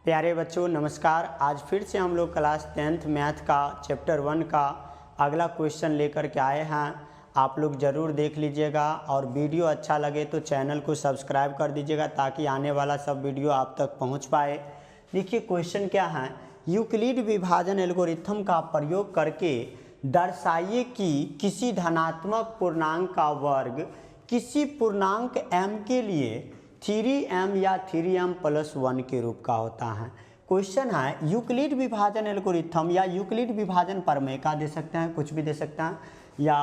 प्यारे बच्चों नमस्कार। आज फिर से हम लोग क्लास 10th मैथ का चैप्टर 1 का अगला क्वेश्चन लेकर के आए हैं। आप लोग ज़रूर देख लीजिएगा और वीडियो अच्छा लगे तो चैनल को सब्सक्राइब कर दीजिएगा ताकि आने वाला सब वीडियो आप तक पहुंच पाए। देखिए क्वेश्चन क्या है, यूक्लिड विभाजन एल्गोरिथम का प्रयोग करके दर्शाइए कि किसी धनात्मक पूर्णांक का वर्ग किसी पूर्णांक m के लिए 3m या 3m + 1 के रूप का होता है। क्वेश्चन है यूक्लिड विभाजन एल्गोरिथम या यूक्लिड विभाजन प्रमेय का दे सकते हैं, कुछ भी दे सकता है, या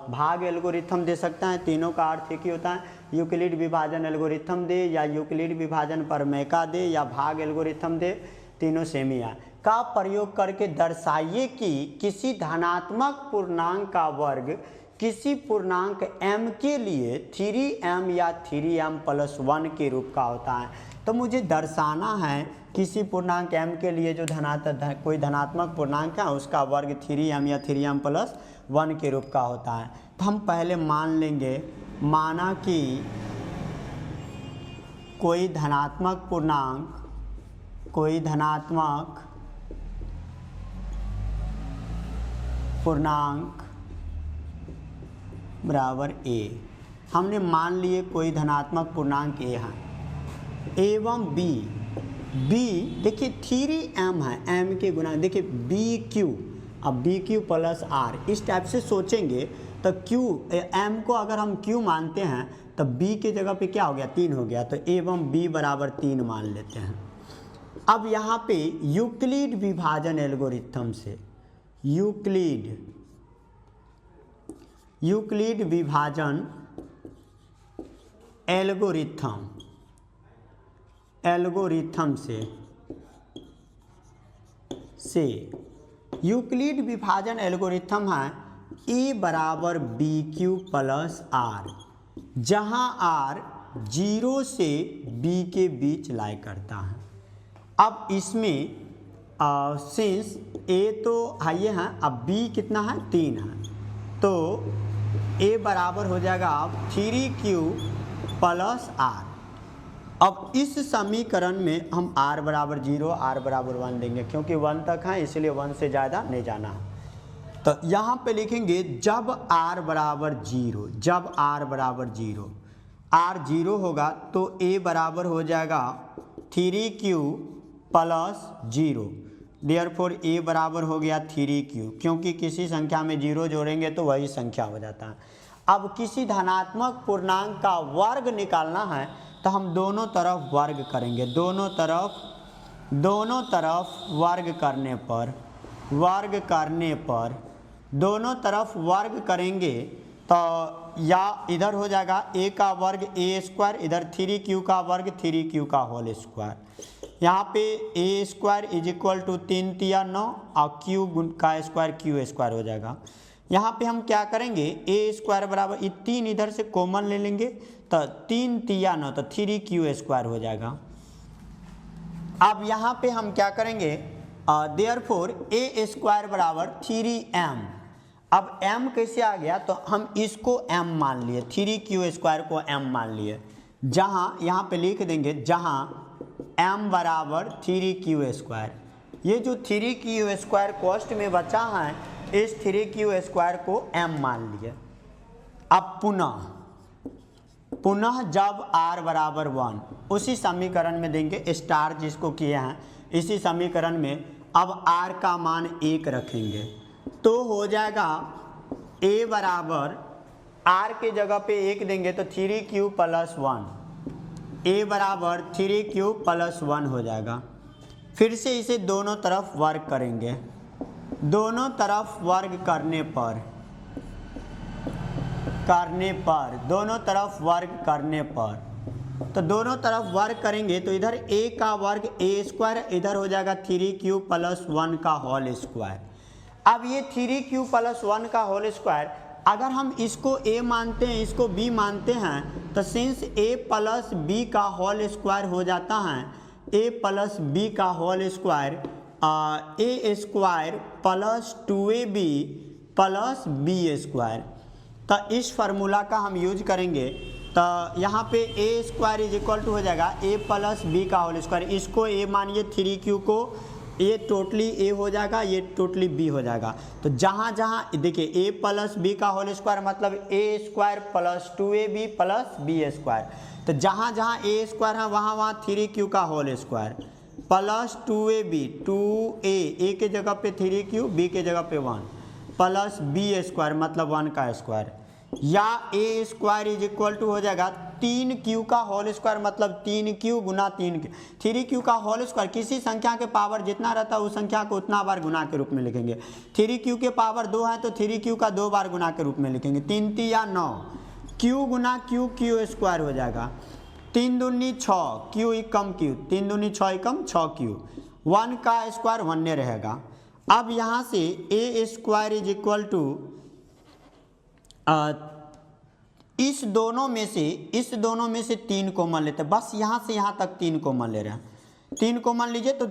भाग एल्गोरिथम दे सकता है। तीनों का अर्थ एक ही होता है, यूक्लिड विभाजन एल्गोरिथम दे या यूक्लिड विभाजन प्रमेय का दे या भाग एल्गोरिथम दे, तीनों सेम ही है। का प्रयोग करके दर्शाइए कि किसी धनात्मक पूर्णांक का वर्ग किसी पूर्णांक m के लिए 3m या 3m + 1 के रूप का होता है। तो मुझे दर्शाना है किसी पूर्णांक m के लिए जो कोई धनात्मक पूर्णांक है उसका वर्ग 3m या 3m + 1 के रूप का होता है। तो हम पहले मान लेंगे, माना कि कोई धनात्मक पूर्णांक बराबर a। हमने मान लिए कोई धनात्मक पूर्णांक a है एवं b देखिए 3m है, m के गुना देखिए bq, अब bq + r इस टाइप से सोचेंगे तो q m को अगर हम q मानते हैं तो b के जगह पे क्या हो गया, 3 हो गया, तो एवं b बराबर 3 मान लेते हैं। अब यहाँ पे यूक्लिड विभाजन एल्गोरिथम से यूक्लिड विभाजन एल्गोरिथम से यूक्लिड विभाजन एल्गोरिथम है a बराबर bq + r, जहाँ r 0 से b के बीच लाई करता है। अब इसमें सिंस a तो हाई है, अब b कितना है, 3 है, तो a बराबर हो जाएगा अब 3q + r। अब इस समीकरण में हम r बराबर 0 r बराबर 1 देंगे, क्योंकि 1 तक है इसलिए 1 से ज़्यादा नहीं जाना है। तो यहाँ पे लिखेंगे जब r बराबर 0, r 0 होगा तो a बराबर हो जाएगा 3q + 0। देयरफॉर a बराबर हो गया 3q, क्योंकि किसी संख्या में 0 जोड़ेंगे तो वही संख्या हो जाता है। अब किसी धनात्मक पूर्णांक का वर्ग निकालना है तो हम दोनों तरफ वर्ग करेंगे, दोनों तरफ दोनों तरफ वर्ग करेंगे तो या इधर हो जाएगा a का वर्ग a², इधर 3q का वर्ग 3q का होल स्क्वायर। यहाँ पे a² = 3 × 9 और q का स्क्वायर q² हो जाएगा। यहाँ पे हम क्या करेंगे, a² बराबर 3 इधर से कॉमन ले लेंगे तो 3 × 9 तो 3q² हो जाएगा। अब यहाँ पे हम क्या करेंगे, देयरफॉर a² बराबर 3m। अब m कैसे आ गया, तो हम इसको m मान लिए, 3q² को m मान लिए, जहाँ यहाँ पे लिख देंगे जहाँ m बराबर 3q²। ये जो 3q² कॉस्ट में बचा है, इस 3q² को m मान लिए। अब पुनः जब r बराबर 1 उसी समीकरण में देंगे, स्टार जिसको किए हैं इसी समीकरण में अब r का मान 1 रखेंगे तो हो जाएगा a बराबर r के जगह पे 1 देंगे तो 3q + 1, a बराबर 3q + 1 हो जाएगा। फिर से इसे दोनों तरफ वर्ग करेंगे, दोनों तरफ वर्ग करने पर तो दोनों तरफ वर्ग करेंगे तो इधर a का वर्ग a², इधर हो जाएगा 3q + 1 का होल स्क्वायर। अब ये 3q + 1 का होल स्क्वायर, अगर हम इसको a मानते हैं इसको b मानते हैं तो सिंस a + b का होल स्क्वायर हो जाता है, a + b का whole square a² + 2ab + b²। तो इस फार्मूला का हम यूज करेंगे तो यहाँ पे ए स्क्वायर इज इक्वल टू हो जाएगा ए प्लस बी का होल स्क्वायर। इसको ए मानिए 3q को, ये टोटली ए हो जाएगा, ये टोटली बी हो जाएगा। तो जहाँ जहाँ देखिए ए प्लस बी का होल स्क्वायर मतलब A square plus 2ab plus B square. तो जहाँ जहाँ ए स्क्वायर है वहाँ वहाँ 3q का whole square plus 2ab 2a, ए के जगह पे 3q, बी के जगह पे 1 प्लस बी स्क्वायर मतलब 1 का स्क्वायर, या ए स्क्वायर इज इक्वल टू हो जाएगा 3q का होल स्क्वायर मतलब 3q गुना 3q का होल स्क्वायर। किसी संख्या के पावर जितना रहता है उस संख्या को उतना बार गुना के रूप में लिखेंगे। 3q के पावर 2 है तो 3q का 2 बार गुना के रूप में लिखेंगे। 3 3 या 9, q गुना q, q स्क्वायर हो जाएगा। 3 दूनी 6, q एकम q, 3 दूनी 6 एकम 6q, 1 का स्क्वायर 1 रहेगा। अब यहाँ से ए स्क्वायर इज इक्वल टू इस दोनों में से 3 कॉमन लेते हैं, बस यहाँ से यहाँ तक 3 कॉमन ले रहे हैं। 3 कॉमन लीजिए तो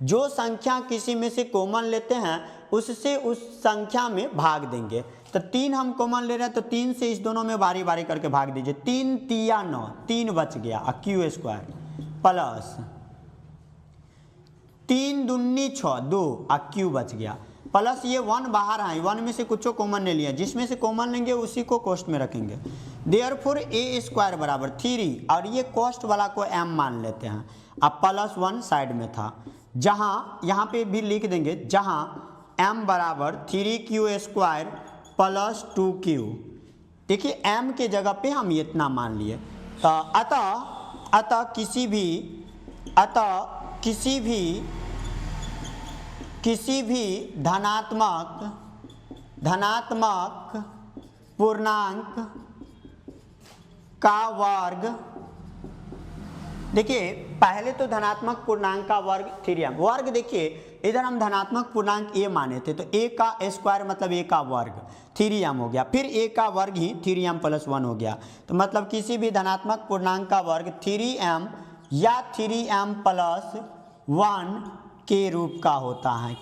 जो संख्या किसी में से कॉमन लेते हैं उससे उस संख्या में भाग देंगे। तो 3 हम कॉमन ले रहे हैं तो 3 से इस दोनों में बारी बारी करके भाग दीजिए। 3 3 9, 3 बच गया और q स्क्वायर प्लस 3 दूनी 6 2 और q बच गया प्लस ये 1 बाहर है, 1 में से कुछ कॉमन नहीं लिया, जिसमें से कॉमन लेंगे उसी को कोष्ट में रखेंगे। देयरफॉर ए स्क्वायर बराबर 3 और ये कोष्ट वाला को m मान लेते हैं। अब प्लस 1 साइड में था, जहाँ यहाँ पे भी लिख देंगे जहाँ m बराबर 3q स्क्वायर प्लस 2q। देखिए m के जगह पे हम इतना मान लिए। तो अतः किसी भी धनात्मक पूर्णांक का वर्ग, देखिए पहले तो धनात्मक पूर्णांक का वर्ग 3m वर्ग, देखिए इधर हम धनात्मक पूर्णांक a माने थे तो a का स्क्वायर मतलब a का वर्ग 3m हो गया, फिर a का वर्ग ही 3m प्लस 1 हो गया। तो मतलब किसी भी धनात्मक पूर्णांक का वर्ग 3m या 3m प्लस 1 के रूप का होता है,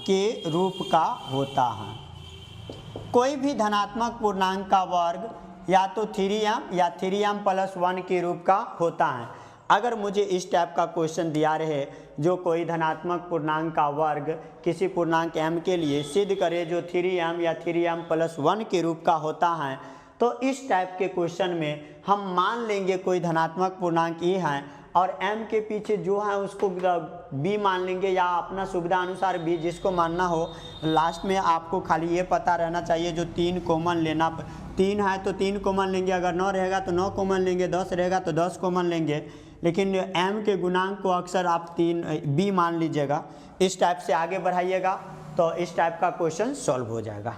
कोई भी धनात्मक पूर्णांक का वर्ग या तो 3m या 3m प्लस 1 के रूप का होता है। अगर मुझे इस टाइप का क्वेश्चन दिया रहे जो कोई धनात्मक पूर्णांक का वर्ग किसी पूर्णांक m के लिए सिद्ध करे जो 3m या 3m प्लस 1 के रूप का होता है, तो इस टाइप के क्वेश्चन में हम मान लेंगे कोई धनात्मक पूर्णांक a है और m के पीछे जो है उसको b मान लेंगे, या अपना सुविधा अनुसार b जिसको मानना हो। लास्ट में आपको खाली ये पता रहना चाहिए जो 3 कॉमन लेना, 3 है तो 3 कॉमन लेंगे, अगर 9 रहेगा तो 9 कॉमन लेंगे, 10 रहेगा तो 10 कॉमन लेंगे, लेकिन m के गुणांक को अक्सर आप b मान लीजिएगा। इस टाइप से आगे बढ़ाइएगा तो इस टाइप का क्वेश्चन सॉल्व हो जाएगा।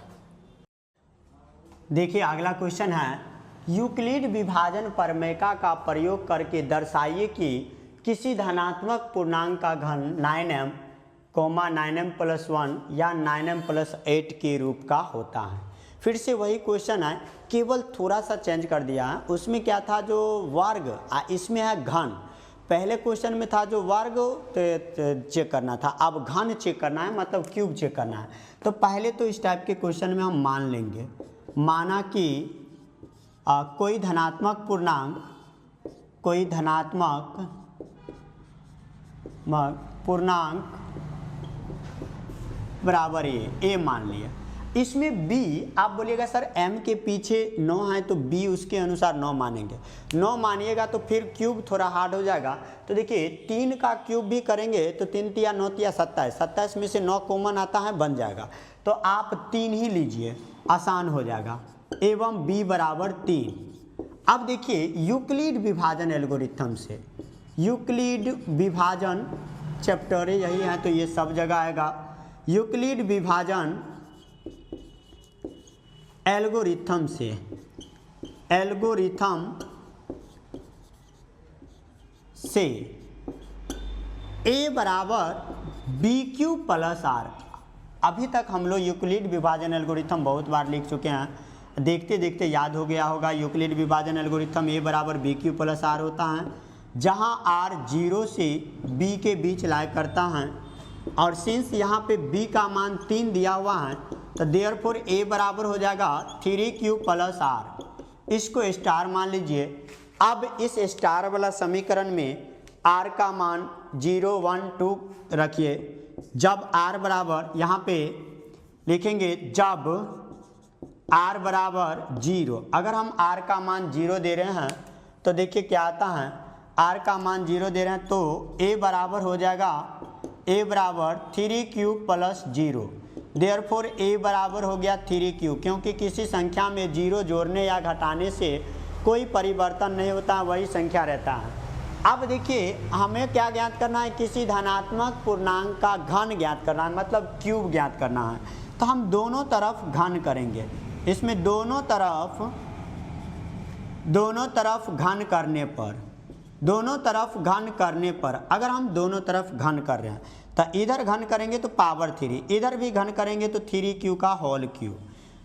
देखिए अगला क्वेश्चन है, यूक्लिड विभाजन प्रमेय का प्रयोग करके दर्शाइए कि किसी धनात्मक पूर्णांक का घन 9m, 9m प्लस 1 या 9m प्लस 8 के रूप का होता है। फिर से वही क्वेश्चन है, केवल थोड़ा सा चेंज कर दिया है। उसमें क्या था जो वर्ग, इसमें है घन। पहले क्वेश्चन में था जो वर्ग चेक करना था, अब घन चेक करना है, मतलब क्यूब चेक करना है। तो पहले तो इस टाइप के क्वेश्चन में हम मान लेंगे, माना कि कोई धनात्मक पूर्णांक बराबर ए मान लिया। इसमें b, आप बोलिएगा सर m के पीछे 9 है तो b उसके अनुसार 9 मानेंगे। 9 मानिएगा तो फिर क्यूब थोड़ा हार्ड हो जाएगा। तो देखिए 3 का क्यूब भी करेंगे तो 3 या 9 या 27, 27 में से 9 कॉमन आता है, बन जाएगा। तो आप 3 ही लीजिए, आसान हो जाएगा, एवं b बराबर 3। अब देखिए यूक्लिड विभाजन एल्गोरिथम से, यूक्लिड विभाजन चैप्टर यही है तो ये सब जगह आएगा। यूक्लिड विभाजन एल्गोरिथम से a बराबर BQ प्लस R। अभी तक हम लोग यूक्लिड विभाजन एल्गोरिथम बहुत बार लिख चुके हैं, देखते देखते याद हो गया होगा। यूक्लिड विभाजन एल्गोरिथम a बराबर BQ प्लस R होता है, जहां R 0 से b के बीच लाया करता है, और सिंस यहाँ पे b का मान 3 दिया हुआ है तो देयरफॉर a बराबर हो जाएगा 3Q प्लस R। इसको स्टार मान लीजिए। अब इस स्टार वाला समीकरण में r का मान 0, 1, 2 रखिए। जब r बराबर यहाँ पे लिखेंगे जब r बराबर 0, अगर हम r का मान 0 दे रहे हैं तो देखिए क्या आता है, r का मान 0 दे रहे हैं तो a बराबर हो जाएगा, a बराबर 3q प्लस 0। देयरफॉर a बराबर हो गया 3q, क्योंकि किसी संख्या में 0 जोड़ने या घटाने से कोई परिवर्तन नहीं होता, वही संख्या रहता है। अब देखिए हमें क्या ज्ञात करना है, किसी धनात्मक पूर्णांक का घन ज्ञात करना है, मतलब क्यूब ज्ञात करना है। तो हम दोनों तरफ घन करेंगे, इसमें दोनों तरफ घन करने पर अगर हम दोनों तरफ घन कर रहे हैं तो इधर घन करेंगे तो पावर 3, इधर भी घन करेंगे तो 3q का होल क्यूब।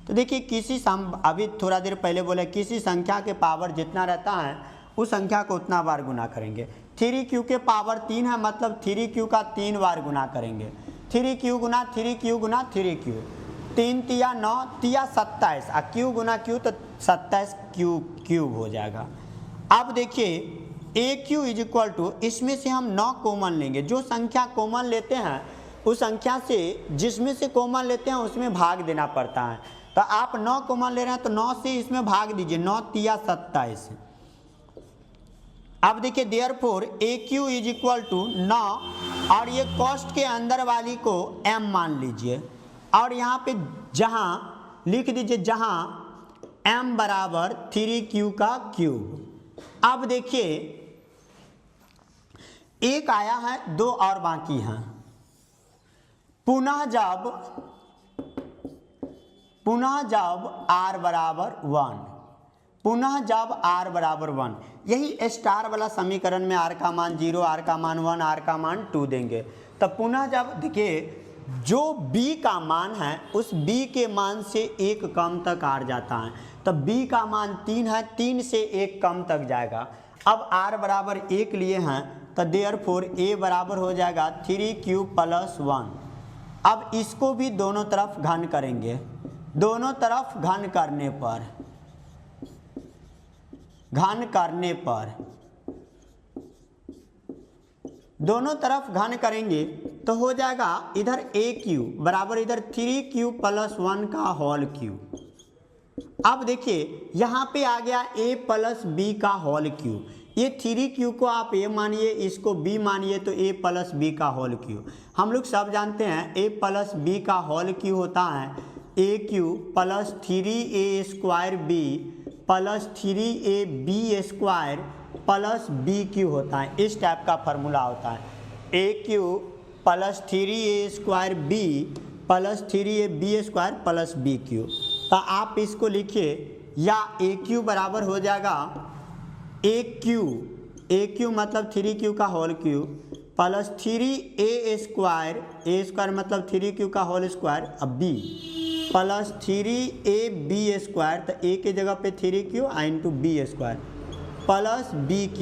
तो देखिए अभी थोड़ा देर पहले बोले किसी संख्या के पावर जितना रहता है उस संख्या को उतना बार गुना करेंगे। 3q के पावर 3 है, मतलब 3q का 3 बार गुना करेंगे। 3q गुना 3q गुना 3q, 3 तिया 9 तिया 27, और q गुना q तो 27 क्यूब हो जाएगा। अब देखिए AQ इज इक्वल टू, इसमें से हम 9 कॉमन लेंगे। जो संख्या कॉमन लेते हैं उस संख्या से जिसमें से कॉमन लेते हैं उसमें भाग देना पड़ता है। तो आप 9 कॉमन ले रहे हैं तो 9 से इसमें भाग दीजिए, 9 तिया 27। अब देखिए therefore AQ is equal to 9, और ये कॉस्ट के अंदर वाली को m मान लीजिए, और यहाँ पे जहाँ लिख दीजिए जहाँ m बराबर 3q का क्यूब। अब देखिए एक आया है, 2 और बाकी हैं। पुनः जब r बराबर 1, यही स्टार वाला समीकरण में r का मान 0, r का मान 1, r का मान 2 देंगे। तब पुनः जब देखिए जो b का मान है उस b के मान से 1 कम तक r जाता है, तब b का मान 3 है, 3 से 1 कम तक जाएगा। अब r बराबर 1 लिए हैं तो देयरफॉर a बराबर हो जाएगा 3q प्लस 1। अब इसको भी दोनों तरफ घन करेंगे, दोनों तरफ घन दोनों तरफ घन करेंगे तो हो जाएगा इधर AQ बराबर इधर 3q प्लस 1 का होल क्यूब। अब देखिए यहाँ पे आ गया a प्लस b का होल क्यूब। ये 3q को आप a मानिए, इसको b मानिए, तो a प्लस b का होल क्यूब। हम लोग सब जानते हैं a प्लस b का होल क्यूब होता है AQ plus 3a square b plus 3ab square plus BQ होता है। इस टाइप का फार्मूला होता है, AQ plus 3a square b plus 3ab square plus BQ। तो आप इसको लिखिए, या AQ बराबर हो जाएगा AQ मतलब 3q का whole cube plus 3a square मतलब 3q का होल स्क्वायर, अब b प्लस 3ab स्क्वायर, तो a के जगह पे 3q into b square plus BQ,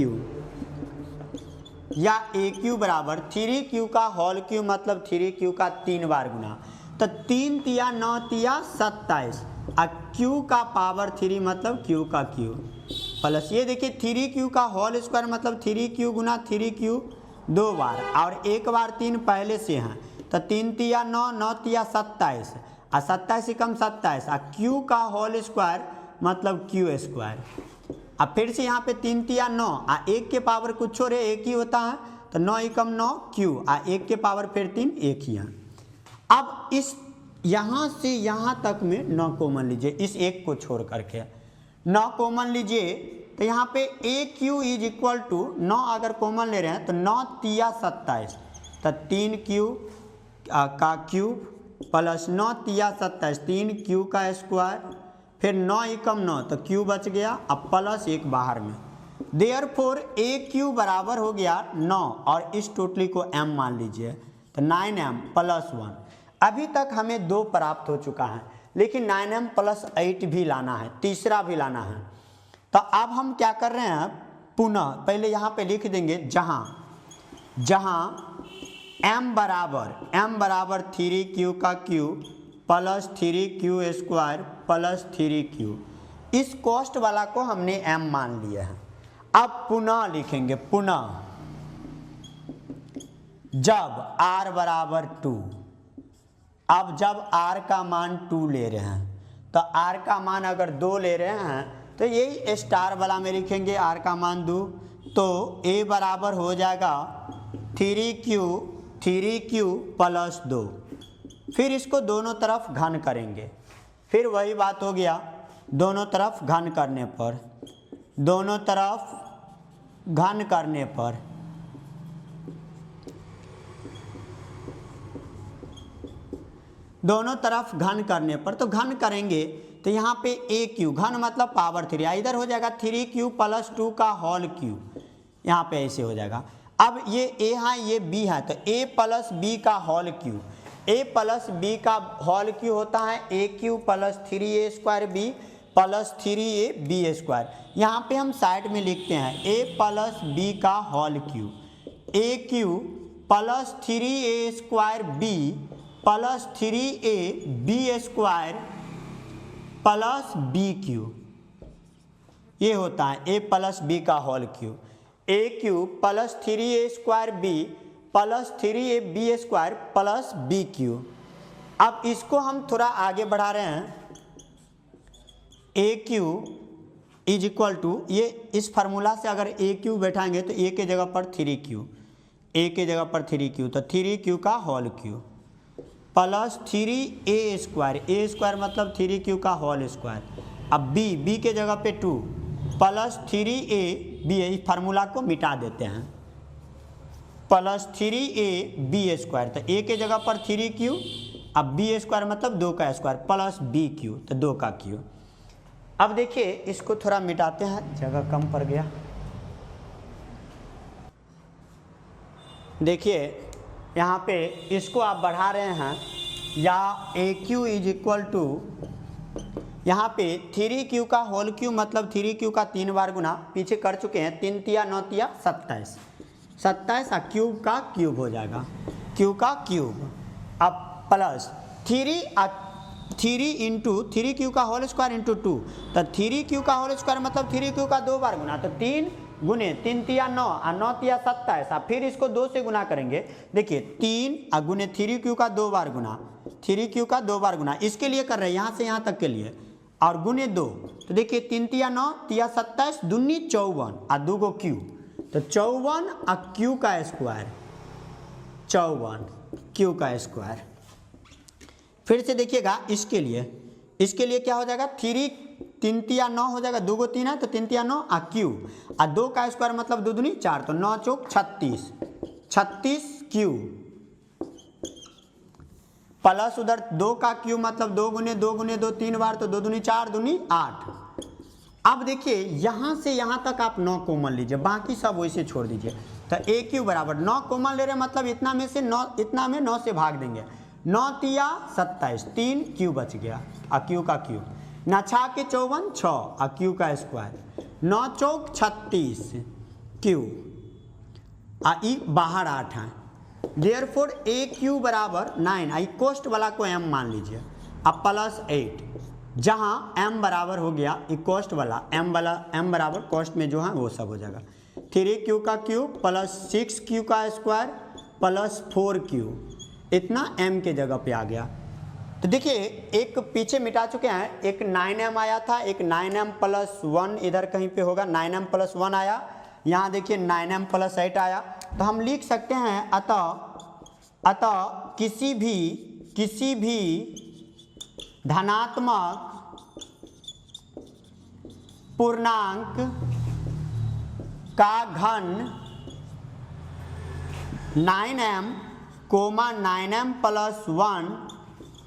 या AQ बराबर 3q का होल क्यूब मतलब 3q का 3 बार गुना, तो 3 तिया 9 तिया 27, और q का पावर 3 मतलब q का क्यूब प्लस ये देखिए 3q का होल स्क्वायर मतलब 3q गुना 3q 2 बार, और 1 बार 3 पहले से हैं, तो 3 तिया 9 9 तिया 27, और 27 से कम 27, और q का होल स्क्वायर मतलब q स्क्वायर। अब फिर से यहाँ पे 3 तिया 9, और 1 के पावर कुछ और 1 ही होता है, तो 9 एकम 9 q, और 1 के पावर फिर 3 1 ही है। अब इस यहाँ से यहाँ तक में 9 कॉमन लीजिए, इस 1 को छोड़ करके 9 कॉमन लीजिए, तो यहाँ पे AQ इज इक्वल टू 9 अगर कॉमन ले रहे हैं तो 9 तिया 27, तो 3q का क्यूब प्लस 9 तिया 27 3q का स्क्वायर, फिर 9 एकम 9 तो q बच गया, अब प्लस 1 बाहर में। देयरफॉर AQ बराबर हो गया 9, और इस टोटली को m मान लीजिए, तो 9m प्लस 1। अभी तक हमें 2 प्राप्त हो चुका है, लेकिन 9m प्लस 8 भी लाना है, तीसरा भी लाना है। तो अब हम क्या कर रहे हैं, पुनः पहले यहाँ पे लिख देंगे जहाँ m बराबर 3q का cube plus 3q square plus 3q, इस कॉस्ट वाला को हमने m मान लिया है। अब पुनः लिखेंगे, पुनः जब r बराबर 2, अब जब r का मान 2 ले रहे हैं तो r का मान अगर 2 ले रहे हैं तो यही स्टार वाला में लिखेंगे r का मान 2, तो a बराबर हो जाएगा 3q प्लस 2। फिर इसको दोनों तरफ घन करेंगे, फिर वही बात हो गया, दोनों तरफ घन करने पर, दोनों तरफ घन करने पर दोनों तरफ घन करने पर तो घन करेंगे तो यहाँ पे ए क्यू, घन मतलब पावर 3, इधर हो जाएगा 3q प्लस 2 का होल क्यू, यहाँ पे ऐसे हो जाएगा। अब ये a है ये b है तो a प्लस b का whole cube, a plus b का होल क्यू होता है aq plus 3a square b plus 3a b square. यहाँ पे हम साइड में लिखते हैं a प्लस b का whole cube, aq plus 3a square b plus 3a b square plus b cube, ये होता है a प्लस b का whole cube, A cube plus 3a square b plus 3a b square plus b Q. अब इसको हम थोड़ा आगे बढ़ा रहे हैं, ए क्यू इज इक्वल टू, ये इस फार्मूला से अगर ए क्यू बैठाएंगे तो ए के जगह पर 3q, ए के जगह पर 3q तो 3q का whole cube plus 3a square, A square मतलब 3q का होल स्क्वायर। अब b के जगह पे 2 प्लस 3a b, इस फार्मूला को मिटा देते हैं, प्लस 3a b स्क्वायर तो a के जगह पर 3q, अब b स्क्वायर मतलब 2 का स्क्वायर प्लस b क्यू तो 2 का क्यू। अब देखिए इसको थोड़ा मिटाते हैं, जगह कम पड़ गया। देखिए यहाँ पे इसको आप बढ़ा रहे हैं, या ए क्यू इज इक्वल टू, यहाँ पे 3q का होल क्यू मतलब 3q का 3 बार गुना, पीछे कर चुके हैं, 3 तिया 9 तिया 27, 27 क्यूब का क्यूब हो जाएगा, क्यूब का क्यूब। अब प्लस 3 इंटू 3q का होल स्क्वायर इंटू 2, तो 3q का होल स्क्वायर मतलब 3q का 2 बार गुना, तो 3 गुने 3 तिया 9 और 9 तिया 27, फिर इसको 2 से गुना करेंगे। देखिए 3 गुने 3q का 2 बार गुना, 3q का 2 बार गुना, इसके लिए कर रहे हैं यहाँ से यहाँ तक के लिए, और गुने 2, तो देखिए 3 तिया 9 तिया 27 दूनी 54 और 2 गो क्यू, तो 54 और क्यू का स्क्वायर, 54 क्यू का स्क्वायर। फिर से देखिएगा इसके लिए क्या हो जाएगा, 3 तिया 9 हो जाएगा, 2 गो 3 है तो 3 तिया 9 और क्यू, और 2 का स्क्वायर मतलब 2 दूनी 4, तो 9 चौक 36 क्यू प्लस उधर 2 का क्यू मतलब 2 गुने 2 3 बार, तो 2 दूनी 4 दूनी 8। अब देखिए यहाँ से यहाँ तक आप 9 कॉमन लीजिए, बाकी सब वैसे छोड़ दीजिए, तो ए क्यू बराबर 9 कॉमन ले रहे मतलब इतना में से 9, इतना में 9 से भाग देंगे, 9 तिया 27, 3 क्यू बच गया और क्यू का क्यू, ना 6 के 54 6 और क्यू का स्क्वायर, 9 चौक 36 क्यू आ ई बाहर 8 है, देयरफॉर ए क्यू बराबर 9, आई कोस्ट वाला को m मान लीजिए, अब प्लस 8, जहाँ m बराबर हो गया ई कोस्ट वाला, m बराबर कोस्ट में जो है वो सब हो जाएगा, 3q का क्यूब प्लस 6q का स्क्वायर प्लस 4q, इतना m के जगह पे आ गया। तो देखिए एक पीछे मिटा चुके हैं, एक 9m आया था, एक 9m प्लस 1 इधर कहीं पे होगा, 9m प्लस 1 आया, यहाँ देखिए 9m प्लस 8 आया, तो हम लिख सकते हैं अतः किसी भी धनात्मक पूर्णांक का घन 9m, 9m प्लस 1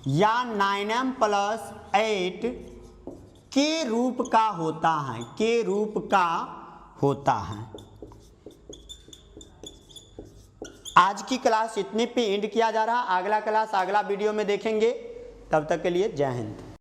या 9m प्लस 8 के रूप का होता है, आज की क्लास इतने पे एंड किया जा रहा, अगला क्लास अगला वीडियो में देखेंगे, तब तक के लिए जय हिंद।